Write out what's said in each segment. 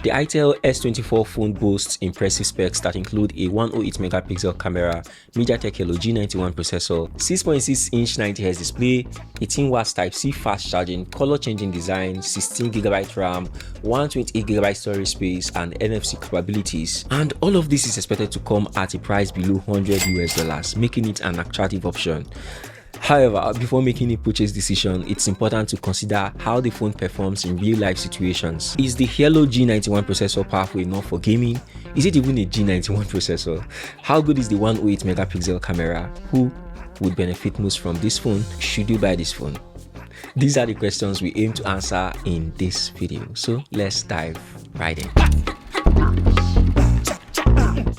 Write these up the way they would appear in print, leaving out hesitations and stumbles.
The itel S24 phone boasts impressive specs that include a 108 megapixel camera, Mediatek Helio G91 processor, 6.6-inch 90Hz display, 18 watts Type-C fast charging, color-changing design, 16GB RAM, 128GB storage space, and NFC capabilities. And all of this is expected to come at a price below $100, making it an attractive option. However, before making a purchase decision, it's important to consider how the phone performs in real-life situations. Is the Helio G91 processor powerful enough for gaming? Is it even a G91 processor? How good is the 108 megapixel camera? Who would benefit most from this phone? Should you buy this phone? These are the questions we aim to answer in this video, so let's dive right in.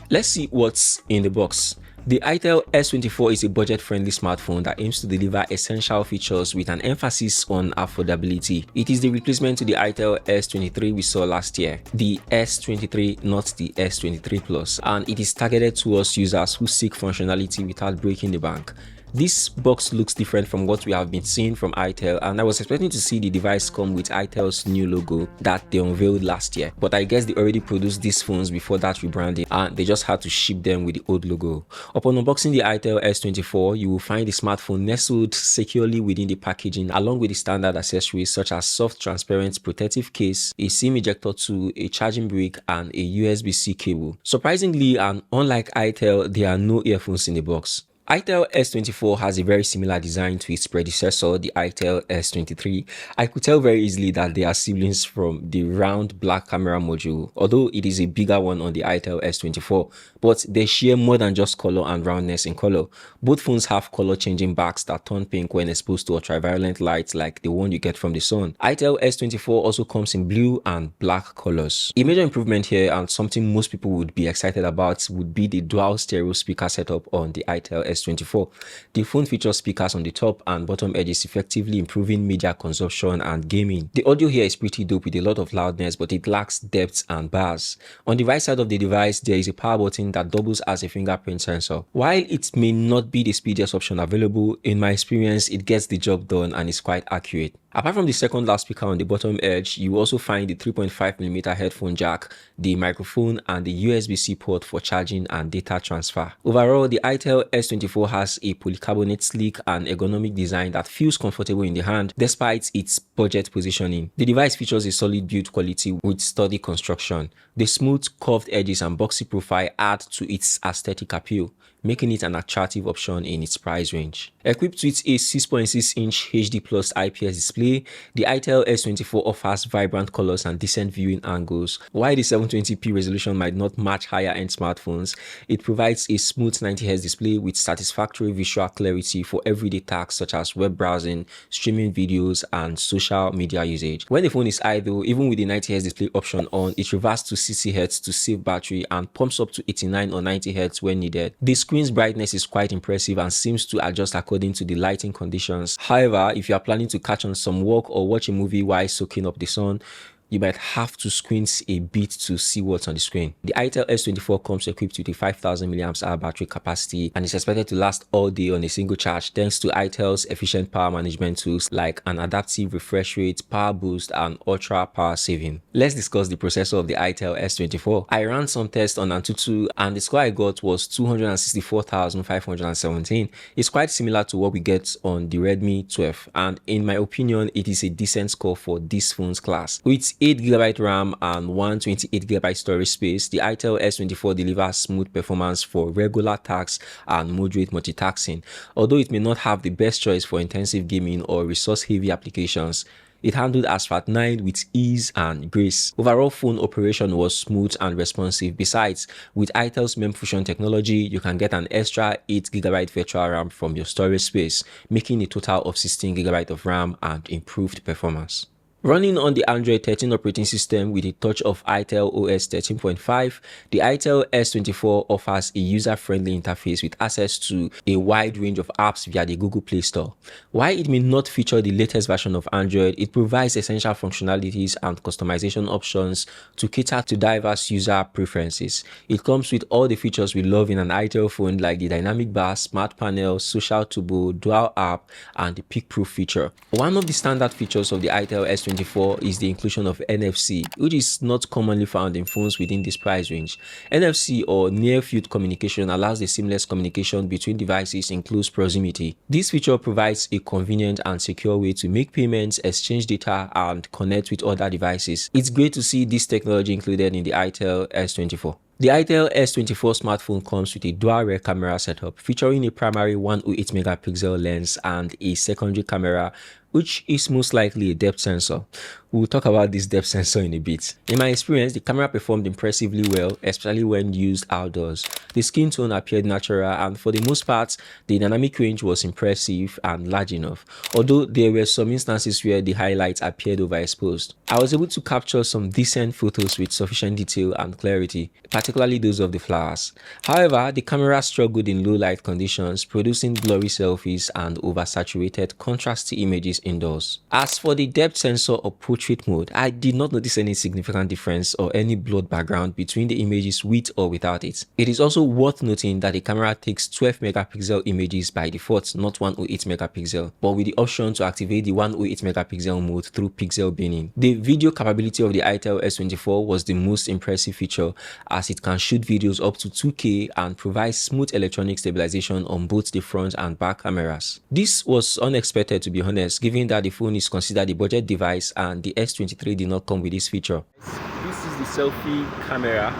Let's see what's in the box. The itel S24 is a budget-friendly smartphone that aims to deliver essential features with an emphasis on affordability. It is the replacement to the itel S23 we saw last year, the S23, not the S23 Plus, and it is targeted towards users who seek functionality without breaking the bank. This box looks different from what we have been seeing from itel, and I was expecting to see the device come with itel's new logo that they unveiled last year, but I guess they already produced these phones before that rebranding and they just had to ship them with the old logo. Upon unboxing the itel S24, you will find the smartphone nestled securely within the packaging along with the standard accessories such as soft transparent protective case, a SIM ejector tool, a charging brick, and a USB-C cable. Surprisingly, and unlike itel, there are no earphones in the box. itel S24 has a very similar design to its predecessor, the itel S23. I could tell very easily that they are siblings from the round black camera module, although it is a bigger one on the itel S24, but they share more than just color and roundness in color. Both phones have color changing backs that turn pink when exposed to ultraviolet light like the one you get from the sun. itel S24 also comes in blue and black colors. A major improvement here, and something most people would be excited about, would be the dual stereo speaker setup on the itel S24. The phone features speakers on the top and bottom edges, effectively improving media consumption and gaming. The audio here is pretty dope with a lot of loudness, but it lacks depth and bass. On the right side of the device, there is a power button that doubles as a fingerprint sensor. While it may not be the speediest option available, in my experience, it gets the job done and is quite accurate. Apart from the second loudspeaker on the bottom edge, you also find the 3.5mm headphone jack, the microphone, and the USB-C port for charging and data transfer. Overall, the itel S24 has a polycarbonate sleek and ergonomic design that feels comfortable in the hand despite its budget positioning. The device features a solid build quality with sturdy construction. The smooth curved edges and boxy profile add to its aesthetic appeal, making it an attractive option in its price range. Equipped with a 6.6-inch HD Plus IPS display, the itel S24 offers vibrant colors and decent viewing angles. While the 720p resolution might not match higher-end smartphones, it provides a smooth 90Hz display with satisfactory visual clarity for everyday tasks such as web browsing, streaming videos, and social media usage. When the phone is idle, even with the 90Hz display option on, it reverses to 60Hz to save battery and pumps up to 89 or 90Hz when needed. The screen's brightness is quite impressive and seems to adjust according to the lighting conditions. However, if you are planning to catch on some work or watch a movie while soaking up the sun, you might have to squint a bit to see what's on the screen. The itel S24 comes equipped with a 5000 mAh battery capacity and is expected to last all day on a single charge thanks to itel's efficient power management tools like an adaptive refresh rate, power boost, and ultra power saving. Let's discuss the processor of the itel S24. I ran some tests on Antutu and the score I got was 264,517. It's quite similar to what we get on the Redmi 12, and in my opinion, it is a decent score for this phone's class. With 8GB RAM and 128GB storage space, the itel S24 delivers smooth performance for regular tasks and moderate multitasking. Although it may not have the best choice for intensive gaming or resource-heavy applications, it handled Asphalt 9 with ease and grace. Overall phone operation was smooth and responsive. Besides, with itel's MEMfusion technology, you can get an extra 8GB virtual RAM from your storage space, making a total of 16GB of RAM and improved performance. Running on the Android 13 operating system with a touch of itel OS 13.5, the itel S24 offers a user-friendly interface with access to a wide range of apps via the Google Play Store. While it may not feature the latest version of Android, it provides essential functionalities and customization options to cater to diverse user preferences. It comes with all the features we love in an itel phone like the dynamic bar, smart panel, social turbo, dual app, and the peak-proof feature. One of the standard features of the itel S24 S24 is the inclusion of NFC, which is not commonly found in phones within this price range. NFC, or near field communication, allows the seamless communication between devices in close proximity. This feature provides a convenient and secure way to make payments, exchange data, and connect with other devices. It's great to see this technology included in the itel S24. The itel S24 smartphone comes with a dual rear camera setup featuring a primary 108 megapixel lens and a secondary camera, which is most likely a depth sensor. We'll talk about this depth sensor in a bit. In my experience, the camera performed impressively well, especially when used outdoors. The skin tone appeared natural, and for the most part, the dynamic range was impressive and large enough, although there were some instances where the highlights appeared overexposed. I was able to capture some decent photos with sufficient detail and clarity, particularly those of the flowers. However, the camera struggled in low light conditions, producing blurry selfies and oversaturated, contrasty images indoors. As for the depth sensor or portrait mode, I did not notice any significant difference or any blurred background between the images with or without it. It is also worth noting that the camera takes 12 megapixel images by default, not 108 megapixel, but with the option to activate the 108 megapixel mode through pixel binning. The video capability of the itel S24 was the most impressive feature, as it can shoot videos up to 2K and provides smooth electronic stabilization on both the front and back cameras. This was unexpected, to be honest, given that the phone is considered a budget device and the S23 did not come with this feature. This is the selfie camera,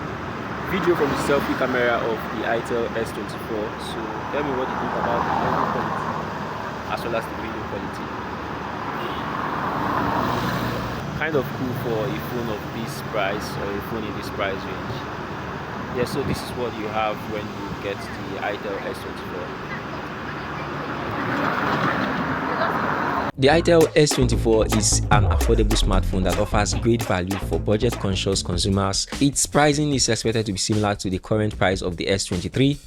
video from the selfie camera of the itel S24. So tell me what you think about the audio quality as well as the video quality. Kind of cool for a phone of this price or a phone in this price range. Yeah, so this is what you have when you get the itel S24. The itel S24 is an affordable smartphone that offers great value for budget-conscious consumers. Its pricing is expected to be similar to the current price of the S23,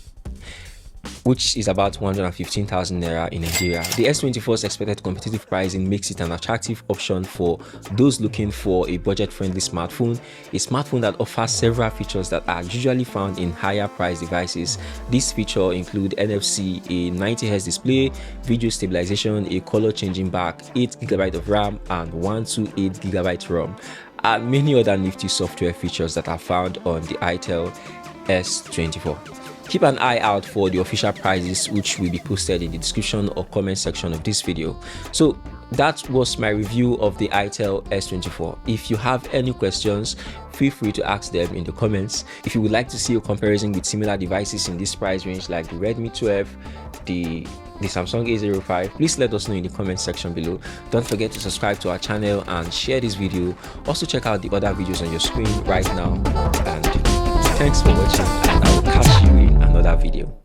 which is about 115,000 naira in Nigeria. The S24's expected competitive pricing makes it an attractive option for those looking for a budget-friendly smartphone, a smartphone that offers several features that are usually found in higher price devices. These features include NFC, a 90Hz display, video stabilization, a color changing back, 8GB of RAM, and 128GB ROM, and many other nifty software features that are found on the itel S24. Keep an eye out for the official prices, which will be posted in the description or comment section of this video. So that was my review of the itel S24. If you have any questions, feel free to ask them in the comments. If you would like to see a comparison with similar devices in this price range like the Redmi 12, the Samsung A05, please let us know in the comment section below. Don't forget to subscribe to our channel and share this video. Also check out the other videos on your screen right now, and thanks for watching, and I will catch you in another video.